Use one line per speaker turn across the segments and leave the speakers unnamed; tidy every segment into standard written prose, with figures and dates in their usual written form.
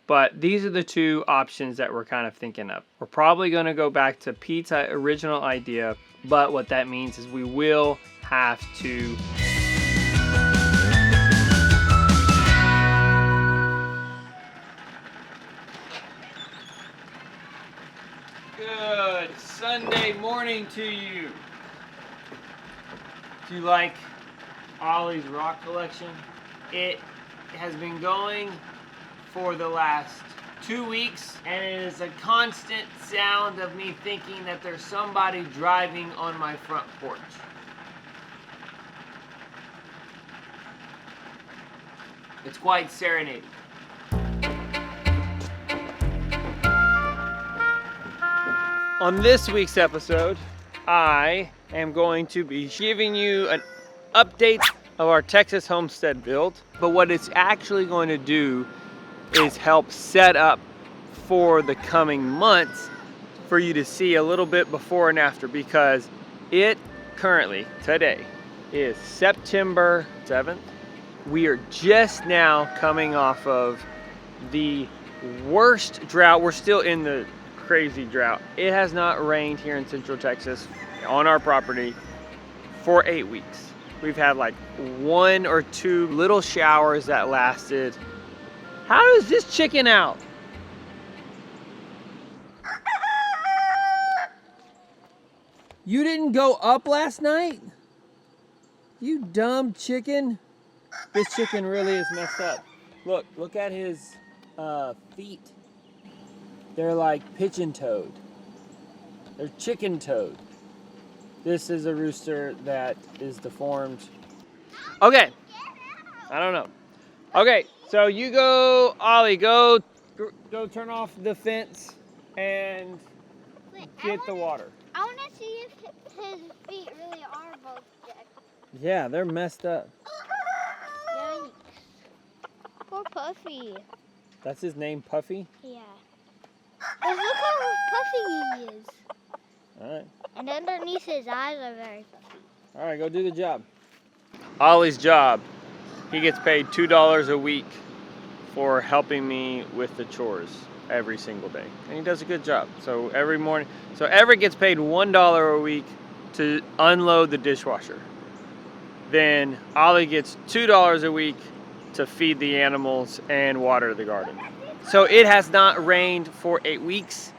But these are the two options that we're kind of thinking of. We're probably going to go back to Pete's original idea, but what that means is we will have to Good Sunday morning to you. Do you like Ollie's rock collection? It has been going for the last 2 weeks, and it is a constant sound of me thinking that there's somebody driving on my front porch. It's quite serenading. On this week's episode, I am going to be giving you an update of our Texas homestead build, but what it's actually going to do is help set up for the coming months for you to see a little bit before and after, because it currently, today, is September 7th. We are just now coming off of the worst drought. We're still in the crazy drought. It has not rained here in Central Texas on our property for 8 weeks. We've had like 1 or 2 little showers that lasted. How is this chicken out? You didn't go up last night? You dumb chicken. This chicken really is messed up. Look at his feet. They're like pigeon-toed. They're chicken-toed. This is a rooster that is deformed. Okay, I don't know. Okay, so you go, Ollie, go turn off the fence and get the water.
I want to see if his feet really are both dead.
Yeah, they're messed up.
Yikes. Poor Puffy.
That's his name, Puffy?
Yeah. But look how puffy he is.
Alright.
And underneath his eyes are very puffy.
Alright, go do the job. Ollie's job, he gets paid $2 a week for helping me with the chores every single day. And he does a good job. So every morning, so Everett gets paid $1 a week to unload the dishwasher. Then Ollie gets $2 a week to feed the animals and water the garden. So it has not rained for 8 weeks.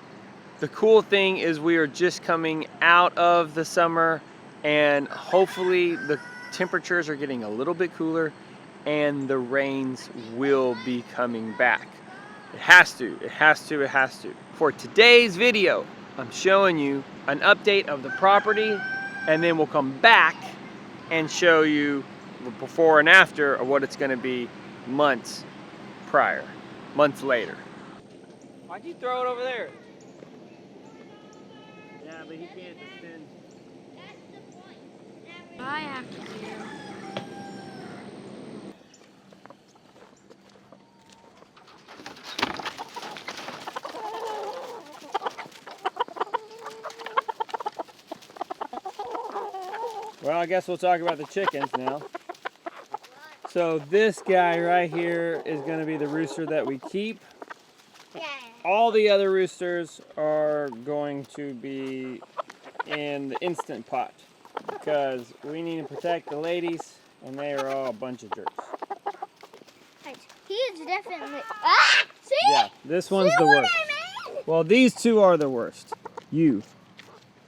The cool thing is we are just coming out of the summer, and hopefully the temperatures are getting a little bit cooler and the rains will be coming back. It has to, it has to, it has to. For today's video, I'm showing you an update of the property, and then we'll come back and show you the before and after of what it's gonna be months later. Why'd you throw it over there? Yeah, but he can't defend.
That's the point. I have to do.
Well, I guess we'll talk about the chickens now. So this guy right here is going to be the rooster that we keep.
Yeah.
All the other roosters are going to be in the instant pot because we need to protect the ladies, and they are all a bunch of jerks.
He is definitely. Ah! See?
Yeah, this one's the worst.
I mean?
Well, these two are the worst. You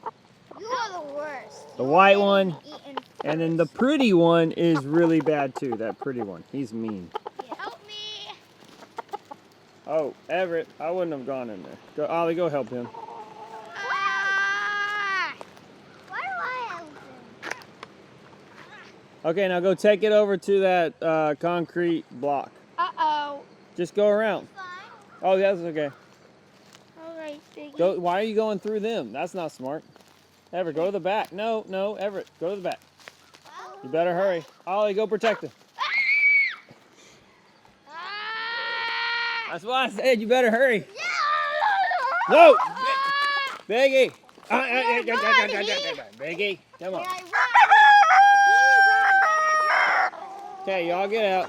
are the worst.
The white one, and then the pretty one is really bad too. That pretty one, he's mean.
Yeah. Help me!
Oh, Everett, I wouldn't have gone in there. Go, Ollie, go help him.
Ah! Why do I help him?
Okay, now go take it over to that concrete block.
Uh-oh.
Just go around.
Fine.
Oh, that's okay.
All right, Biggie.
Go, why are you going through them? That's not smart. Everett, go to the back. No, Everett, go to the back. You better hurry. Ollie, go protect him. That's why I said you better hurry. No! Biggie! Biggie, come on. Okay, y'all get out.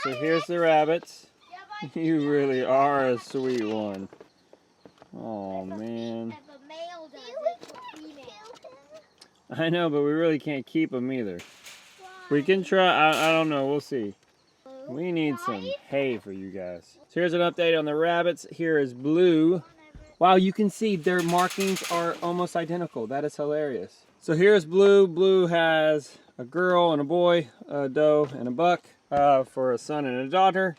so here's the rabbits. You really are a sweet one. Oh man. I know, but we really can't keep them either. We can try, I don't know, we'll see. We need some hay for you guys. So here's an update on the rabbits. Here is Blue. Wow, you can see their markings are almost identical. That is hilarious. So here's Blue. Blue has a girl and a boy, a doe and a buck, for a son and a daughter.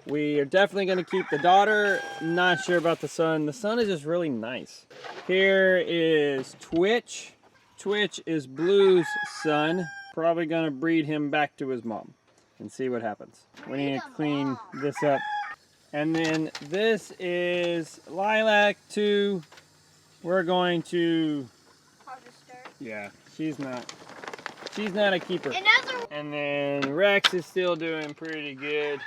We are definitely going to keep the daughter. Not sure about the son. The son is just really nice. Here is Twitch. Twitch is Blue's son. Probably going to breed him back to his mom and see what happens. We need to clean this up. And then this is Lilac 2. We're going to
Harvest her.
yeah, she's not a keeper. And then Rex is still doing pretty good.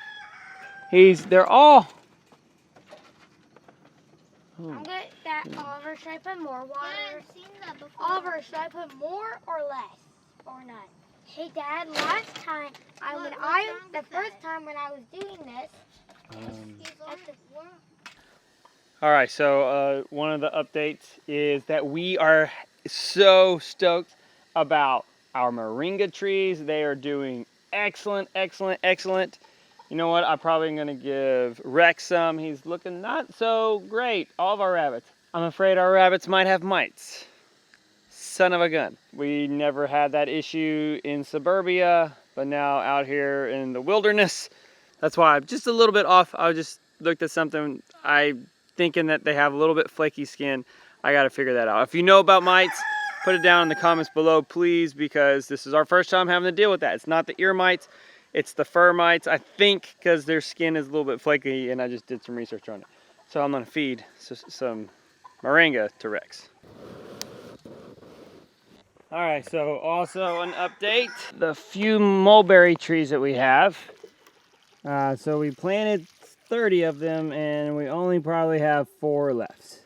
They're all
I'm good at that. Oliver, should I put more water? Oliver, should I put more or less? Or none? Hey Dad, last time the first time when I was doing this,
all right, so one of the updates is that we are so stoked about our moringa trees. They are doing excellent, excellent, excellent. You know what? I'm probably going to give Rex some. He's looking not so great. All of our rabbits. I'm afraid our rabbits might have mites. Son of a gun. We never had that issue in suburbia, but now out here in the wilderness. That's why I'm just a little bit off. I just looked at something. I'm thinking that they have a little bit flaky skin. I got to figure that out. If you know about mites, put it down in the comments below, please, because this is our first time having to deal with that. It's not the ear mites. It's the fur mites, I think, because their skin is a little bit flaky, and I just did some research on it. So I'm going to feed some moringa to Rex. All right, so also an update. The few mulberry trees that we have. So we planted 30 of them, and we only probably have 4 left.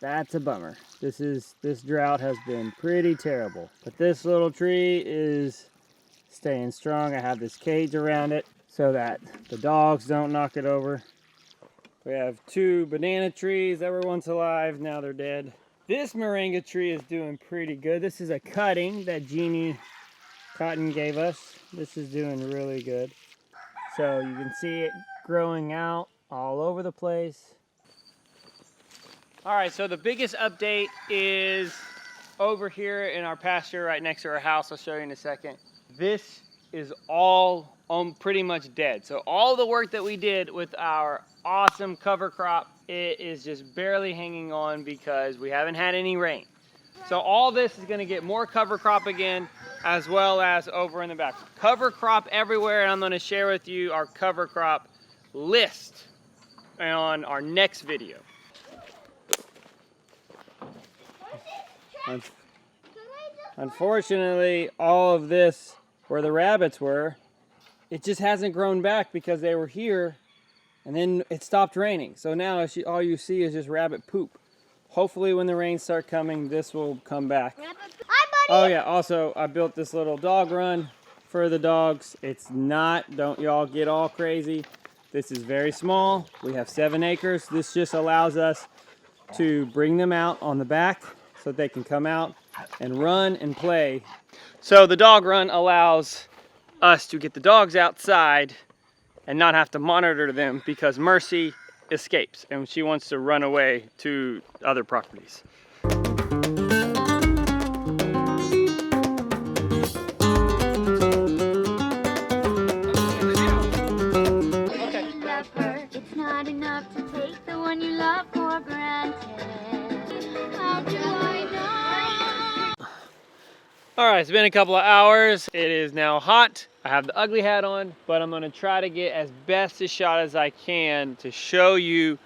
That's a bummer. This drought has been pretty terrible. But this little tree is staying strong. I have this cage around it so that the dogs don't knock it over. We have 2 banana trees that were once alive, now they're dead. This moringa tree is doing pretty good. This is a cutting that Jeannie Cotton gave us. This is doing really good. So you can see it growing out all over the place. All right, so the biggest update is over here in our pasture right next to our house. I'll show you in a second. This is all pretty much dead. So all the work that we did with our awesome cover crop, it is just barely hanging on because we haven't had any rain. So all this is gonna get more cover crop again, as well as over in the back. Cover crop everywhere, and I'm gonna share with you our cover crop list on our next video. Unfortunately, all of this, where the rabbits were, it just hasn't grown back because they were here and then it stopped raining. So now all you see is just rabbit poop. Hopefully when the rains start coming, this will come back.
Hi, buddy.
Oh yeah, also I built this little dog run for the dogs. It's not, don't y'all get all crazy. This is very small. We have 7 acres. This just allows us to bring them out on the back so they can come out and run and play. So the dog run allows us to get the dogs outside and not have to monitor them because Mercy escapes and she wants to run away to other properties.
It's not enough to take the one you love for granted. How do I know?
All right, it's been a couple of hours. It is now hot. I have the ugly hat on, but I'm gonna try to get as best a shot as I can to show you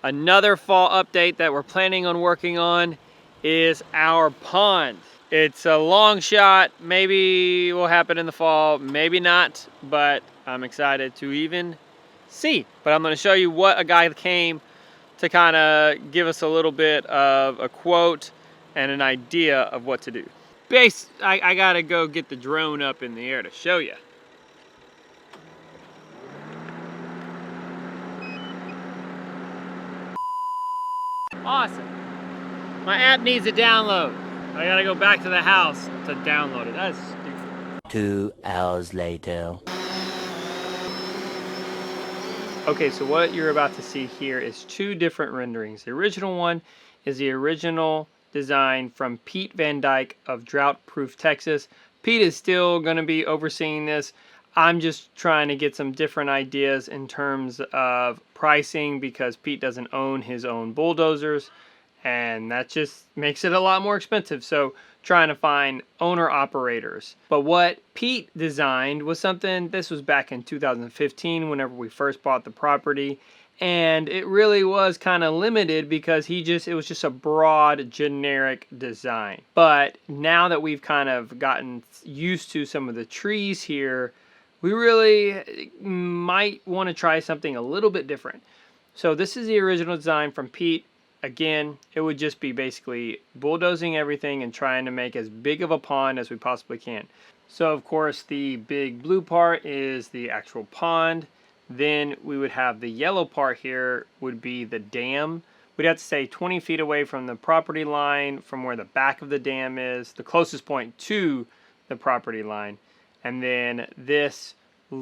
another fall update that we're planning on working on is our pond. It's a long shot. Maybe it will happen in the fall, maybe not, but I'm excited to even see. But I'm gonna show you what a guy came to kind of give us a little bit of a quote and an idea of what to do. I gotta go get the drone up in the air to show you. Awesome. My app needs a download. I gotta go back to the house to download it. That's stupid.
2 hours later.
Okay, so what you're about to see here is two different renderings. The original one is the original design from Pete Van Dyke of Drought Proof Texas. Pete is still going to be overseeing this. I'm just trying to get some different ideas in terms of pricing because Pete doesn't own his own bulldozers, and that just makes it a lot more expensive. So trying to find owner operators. But what Pete designed was something, this was back in 2015 whenever we first bought the property, and it really was kind of limited because it was just a broad generic design. But now that we've kind of gotten used to some of the trees here, we really might want to try something a little bit different. So this is the original design from Pete. Again, it would just be basically bulldozing everything and trying to make as big of a pond as we possibly can. So of course the big blue part is the actual pond. Then we would have the yellow part here would be the dam. We'd have to stay 20 feet away from the property line from where the back of the dam is, the closest point to the property line. And then this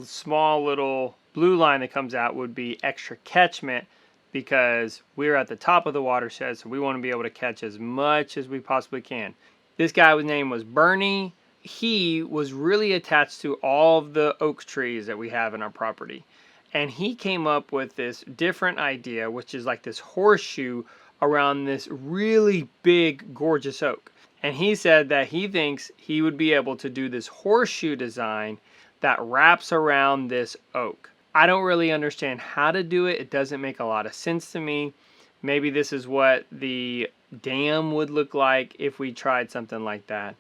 small little blue line that comes out would be extra catchment because we're at the top of the watershed, so we want to be able to catch as much as we possibly can. This guy's name was Bernie. He was really attached to all of the oak trees that we have in our property. And he came up with this different idea, which is like this horseshoe around this really big, gorgeous oak. And he said that he thinks he would be able to do this horseshoe design that wraps around this oak. I don't really understand how to do it. It doesn't make a lot of sense to me. Maybe this is what the dam would look like if we tried something like that.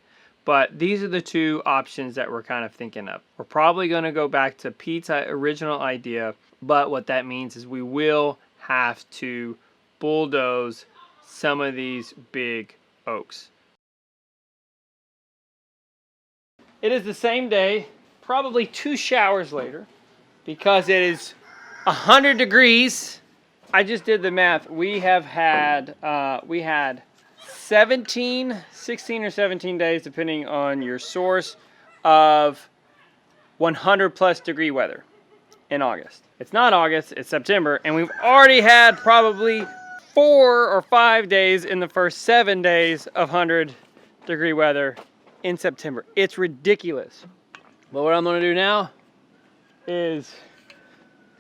But these are the two options that we're kind of thinking of. We're probably going to go back to Pete's original idea, but what that means is we will have to bulldoze some of these big oaks. It is the same day, probably 2 showers later, because it is 100 degrees. I just did the math. We had 16 or 17 days, depending on your source, of 100 plus degree weather in August. It's not August, it's September, and we've already had probably 4 or 5 days in the first 7 days of 100 degree weather in September. It's ridiculous. But what I'm gonna do now is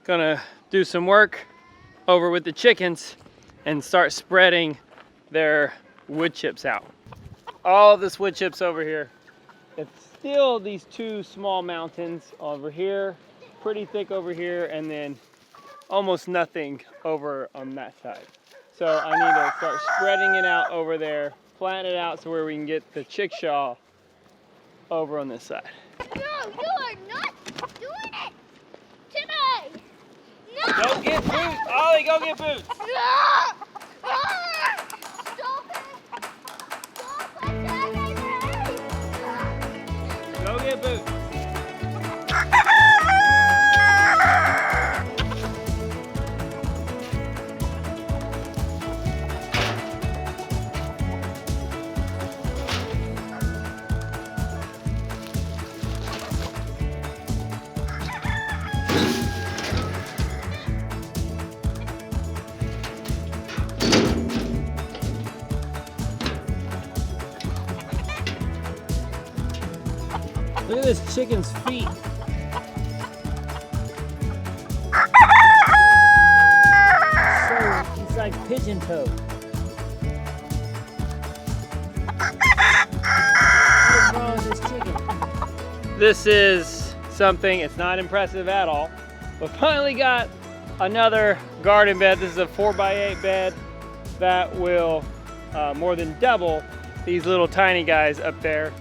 gonna do some work over with the chickens and start spreading their wood chips out. All of this wood chips over here. It's still these 2 small mountains over here, pretty thick over here, and then almost nothing over on that side. So I need to start spreading it out over there, flatten it out so where we can get the chickshaw over on this side.
No, you are not doing it today. No.
Go get boots, Ollie, go get boots.
No. Stop it. Stop attacking me.
Go get boots. Look at this chicken's feet. It's like pigeon toe. What's wrong with this chicken? This is something, it's not impressive at all. We finally got another garden bed. This is a 4x8 bed that will more than double these little tiny guys up there.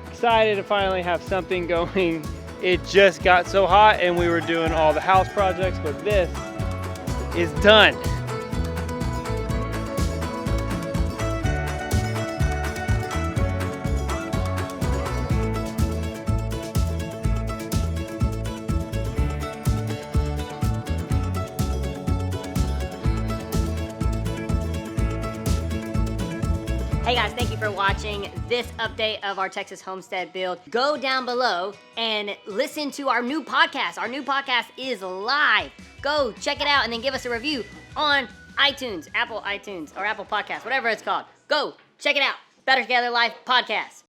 Excited to finally have something going. It just got so hot and we were doing all the house projects, but this is done.
Hey guys, thank you for watching this update of our Texas homestead build. Go down below and listen to our new podcast. Our new podcast is live. Go check it out and then give us a review on iTunes, Apple iTunes, or Apple Podcasts, whatever it's called. Go check it out. Better Together Life Podcast.